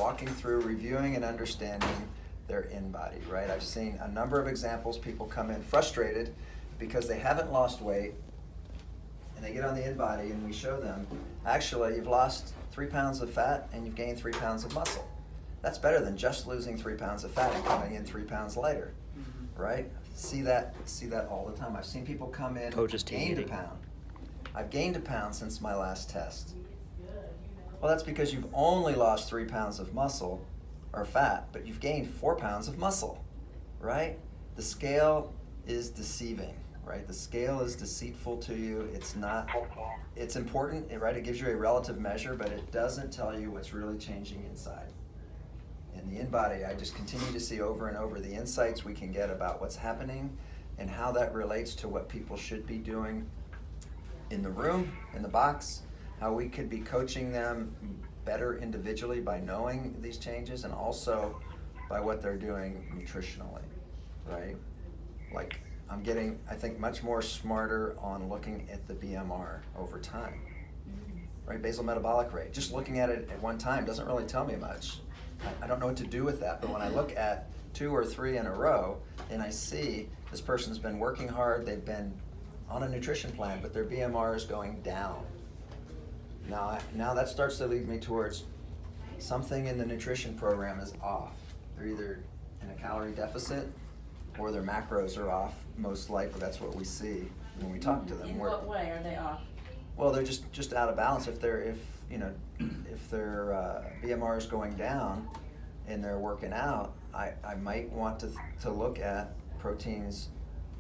walking through, reviewing and understanding their in-body, right? I've seen a number of examples, people come in frustrated because they haven't lost weight, and they get on the in-body and we show them, actually, you've lost 3 pounds of fat and you've gained 3 pounds of muscle. That's better than just losing 3 pounds of fat and coming in 3 pounds lighter, right? See that all the time. I've seen people come in, gained a pound. I've gained a pound since my last test. Well, that's because you've only lost 3 pounds of muscle or fat, but you've gained 4 pounds of muscle, right? The scale is deceiving, right? The scale is deceitful to you. It's important, right? It gives you a relative measure, but it doesn't tell you what's really changing inside. In the in-body, I just continue to see over and over the insights we can get about what's happening and how that relates to what people should be doing in the room, in the box, how we could be coaching them better individually by knowing these changes, and also by what they're doing nutritionally, right? Like, I'm getting, I think, much more smarter on looking at the BMR over time, right? Basal metabolic rate, just looking at it at one time doesn't really tell me much. I don't know what to do with that, but when I look at 2 or 3 in a row and I see this person's been working hard, they've been on a nutrition plan, but their BMR is going down. Now that starts to lead me towards something in the nutrition program is off. They're either in a calorie deficit or their macros are off. Most likely that's what we see when we talk to them. In what way are they off? Well, they're just out of balance. If their BMR is going down and they're working out, I might want to look at proteins,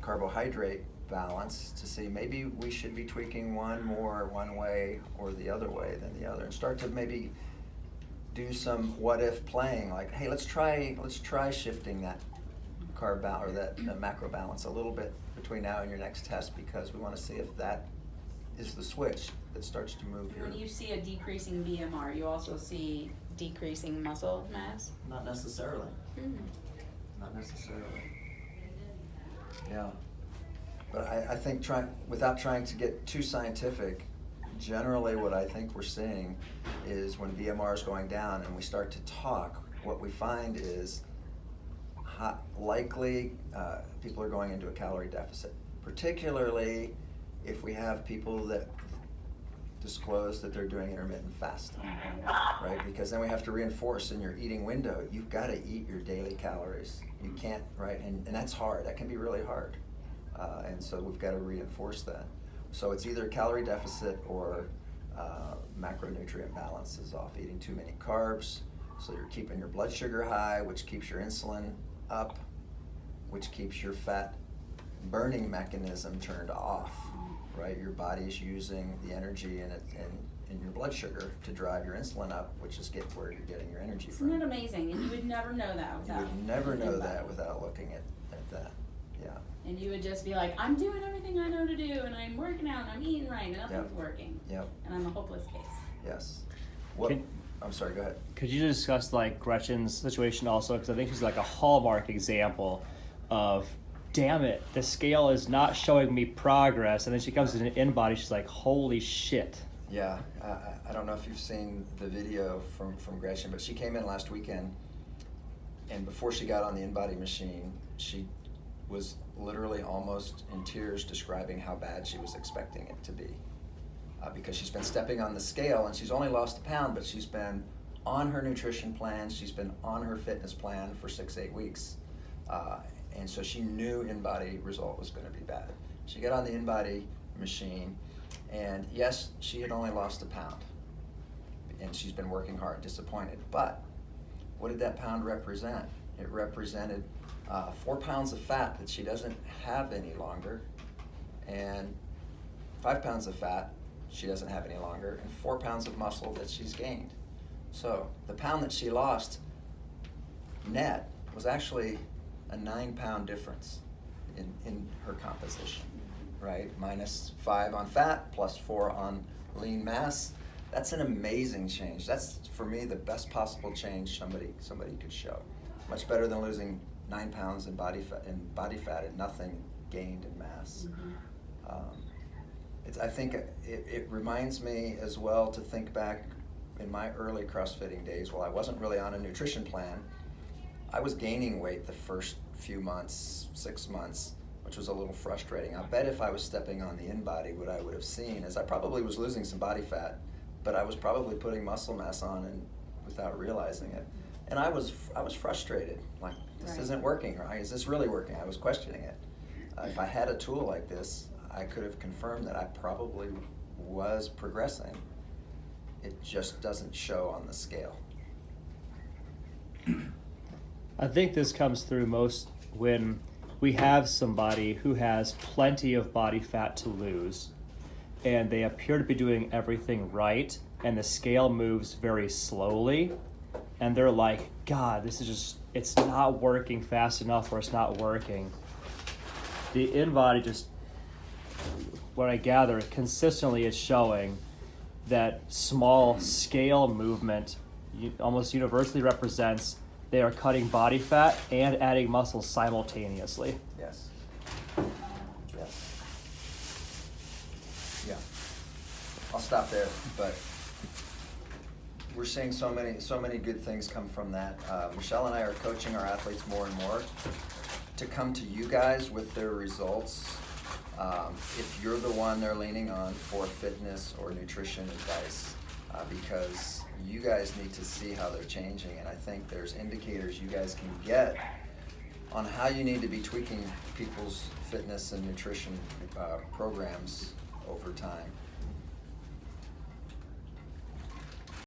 carbohydrate balance to see maybe we should be tweaking one more one way or the other way than the other, and start to maybe do some what if playing, like, hey, let's try shifting that carb balance or that macro balance a little bit between now and your next test, because we want to see if that is the switch that starts to move your... When you see a decreasing BMR, you also see decreasing muscle mass? Not necessarily. Not necessarily. Yeah. But I think without trying to get too scientific, generally what I think we're seeing is when BMR is going down and we start to talk, what we find is likely people are going into a calorie deficit, particularly if we have people that disclose that they're doing intermittent fasting, right? Because then we have to reinforce in your eating window, you've got to eat your daily calories. You can't, right? And that's hard. That can be really hard. And so we've got to reinforce that. So it's either calorie deficit or macronutrient balance is off, eating too many carbs. So you're keeping your blood sugar high, which keeps your insulin up, which keeps your fat burning mechanism turned off, right? Your body's using the energy in your blood sugar to drive your insulin up, which is where you're getting your energy from. Isn't that amazing? And you would never know that without... You would never know that without looking at that, yeah. And you would just be like, I'm doing everything I know to do, and I'm working out, and I'm eating right, and nothing's working. Yep. And I'm a hopeless case. Yes. I'm sorry, go ahead. Could you discuss like Gretchen's situation also? Because I think she's like a hallmark example of, damn it, the scale is not showing me progress. And then she comes to an in-body, she's like, holy shit. Yeah, I don't know if you've seen the video from Gretchen, but she came in last weekend, and before she got on the in-body machine, she was literally almost in tears describing how bad she was expecting it to be. Because she's been stepping on the scale, and she's only lost a pound, but she's been on her nutrition plan, she's been on her fitness plan for 6-8 weeks. And so she knew in-body result was going to be bad. She got on the in-body machine, and yes, she had only lost a pound, and she's been working hard, disappointed. But what did that pound represent? It represented 4 pounds of fat that she doesn't have any longer, and 5 pounds of fat she doesn't have any longer, and 4 pounds of muscle that she's gained. So the pound that she lost net was actually a 9-pound difference in her composition, right? -5 on fat, +4 on lean mass. That's an amazing change. That's, for me, the best possible change somebody could show. Much better than losing 9 pounds in body fat and nothing gained in mass. I think it reminds me as well to think back in my early CrossFitting days, while I wasn't really on a nutrition plan, I was gaining weight the first few months, 6 months, which was a little frustrating. I bet if I was stepping on the Inbody, what I would have seen is I probably was losing some body fat, but I was probably putting muscle mass on and without realizing it. And I was frustrated, like, this Right. isn't working, right? Is this really working? I was questioning it. If I had a tool like this, I could have confirmed that I probably was progressing. It just doesn't show on the scale. I think this comes through most when we have somebody who has plenty of body fat to lose and they appear to be doing everything right and the scale moves very slowly and they're like, God, this is just, it's not working fast enough or it's not working. The Inbody just, what I gather, consistently is showing that small scale movement almost universally represents they are cutting body fat and adding muscle simultaneously. Yes. Yes. Yeah. I'll stop there, but we're seeing so many good things come from that. Michelle and I are coaching our athletes more and more to come to you guys with their results. If you're the one they're leaning on for fitness or nutrition advice, because you guys need to see how they're changing, and I think there's indicators you guys can get on how you need to be tweaking people's fitness and nutrition programs over time.